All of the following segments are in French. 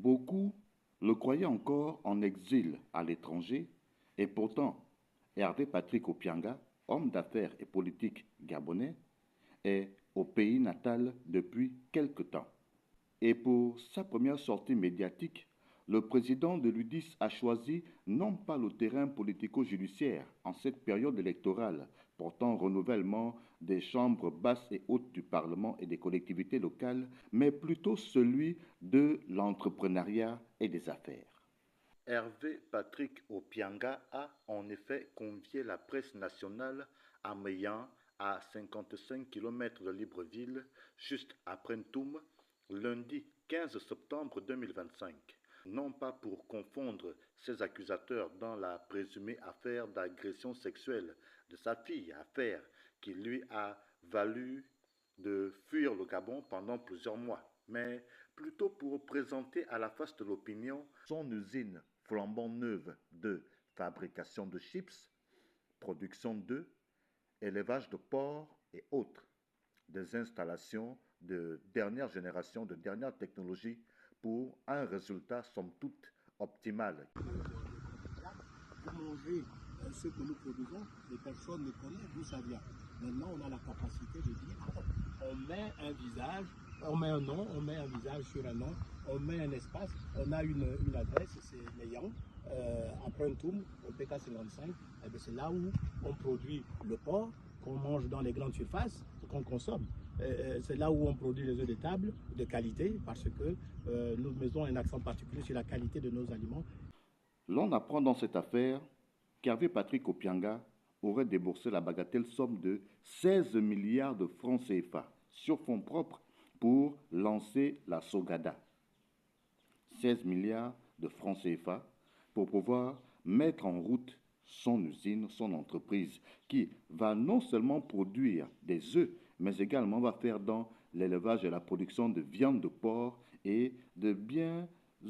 Beaucoup le croyaient encore en exil à l'étranger, et pourtant, Hervé Patrick Opianga, homme d'affaires et politique gabonais, est au pays natal depuis quelque temps. Et pour sa première sortie médiatique, le président de l'UDIS a choisi non pas le terrain politico-judiciaire en cette période électorale portant renouvellement des chambres basses et hautes du Parlement et des collectivités locales, mais plutôt celui de l'entrepreneuriat et des affaires. Hervé Patrick Opianga a en effet convié la presse nationale à Meillan, à 55 km de Libreville, juste après Ntoum, lundi 15 septembre 2025. Non pas pour confondre ses accusateurs dans la présumée affaire d'agression sexuelle de sa fille, affaire qui lui a valu de fuir le Gabon pendant plusieurs mois, mais plutôt pour présenter à la face de l'opinion son usine flambant neuve de fabrication de chips, production d'œufs, élevage de porcs et autres, des installations de dernière génération, de dernière technologie pour un résultat somme toute optimal. Pour manger ce que nous produisons, les personnes ne connaissent d'où ça vient. Maintenant, on a la capacité de dire, on met un visage, on met un nom, on met un visage sur un nom, on met un espace, on a une adresse, c'est Meillan, après Ntoum, au PK55, c'est là où on produit le porc qu'on mange dans les grandes surfaces, qu'on consomme. C'est là où on produit les œufs de table de qualité, parce que nous mettons un accent particulier sur la qualité de nos aliments. L'on apprend dans cette affaire qu'Hervé Patrick Opianga aurait déboursé la bagatelle somme de 16 milliards de francs CFA sur fonds propres pour lancer la Sogada. 16 milliards de francs CFA pour pouvoir mettre en route son usine, son entreprise, qui va non seulement produire des œufs, mais également va faire dans l'élevage et la production de viande de porc et de bien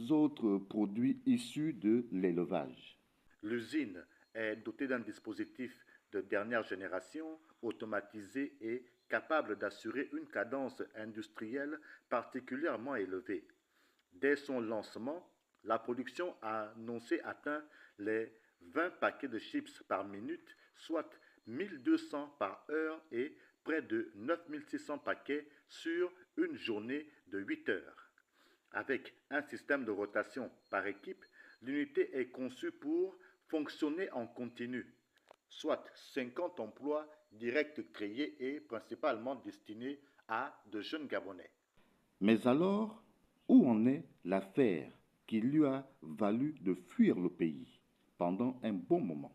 autres produits issus de l'élevage. L'usine est dotée d'un dispositif de dernière génération, automatisé et capable d'assurer une cadence industrielle particulièrement élevée. Dès son lancement, la production a annoncé atteint les 20 paquets de chips par minute, soit 1200 par heure et près de 9600 paquets sur une journée de 8 heures. Avec un système de rotation par équipe, l'unité est conçue pour fonctionner en continu, soit 50 emplois directs créés et principalement destinés à de jeunes Gabonais. Mais alors, où en est l'affaire qui lui a valu de fuir le pays pendant un bon moment?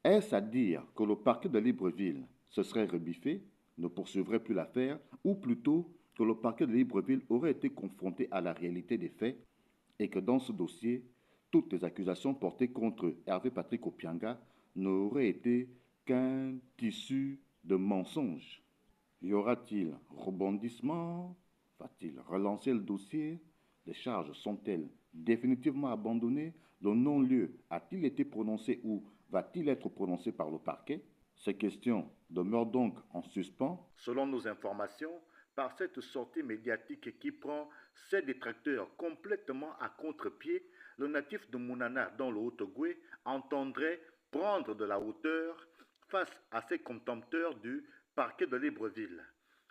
Est-ce à dire que le parquet de Libreville se serait rebiffé, ne poursuivrait plus l'affaire, ou plutôt que le parquet de Libreville aurait été confronté à la réalité des faits et que dans ce dossier, toutes les accusations portées contre Hervé Patrick Opianga n'auraient été qu'un tissu de mensonges? Y aura-t-il rebondissement? Va-t-il relancer le dossier? Les charges sont-elles définitivement abandonnées? Le non-lieu a-t-il été prononcé ou va-t-il être prononcé par le parquet? Ces questions demeurent donc en suspens. Selon nos informations, par cette sortie médiatique qui prend ses détracteurs complètement à contre-pied, le natif de Mounana dans le Haut-Ogooué entendrait prendre de la hauteur face à ses contempteurs du parquet de Libreville.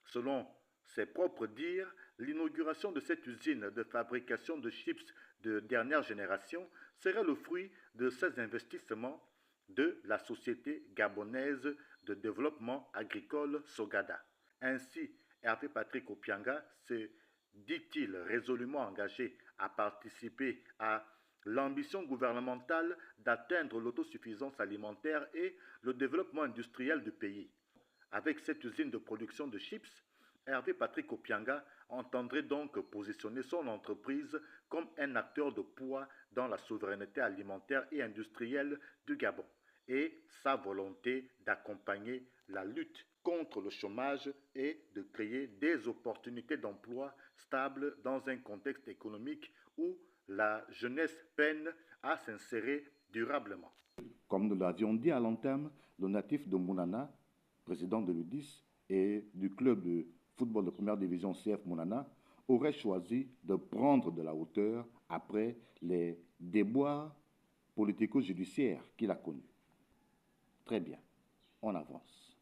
Selon ses propres dires, l'inauguration de cette usine de fabrication de chips de dernière génération serait le fruit de ces investissements de la société gabonaise de développement agricole Sogada. Ainsi, Hervé Patrick Opianga se dit-il résolument engagé à participer à l'ambition gouvernementale d'atteindre l'autosuffisance alimentaire et le développement industriel du pays. Avec cette usine de production de chips, Hervé Patrick Opianga entendrait donc positionner son entreprise comme un acteur de poids dans la souveraineté alimentaire et industrielle du Gabon et sa volonté d'accompagner la lutte contre le chômage et de créer des opportunités d'emploi stables dans un contexte économique où la jeunesse peine à s'insérer durablement. Comme nous l'avions dit à l'entame, le natif de Mounana, président de l'UDIS et du club de football de première division CF Mounana, aurait choisi de prendre de la hauteur après les déboires politico-judiciaires qu'il a connus. Très bien, on avance.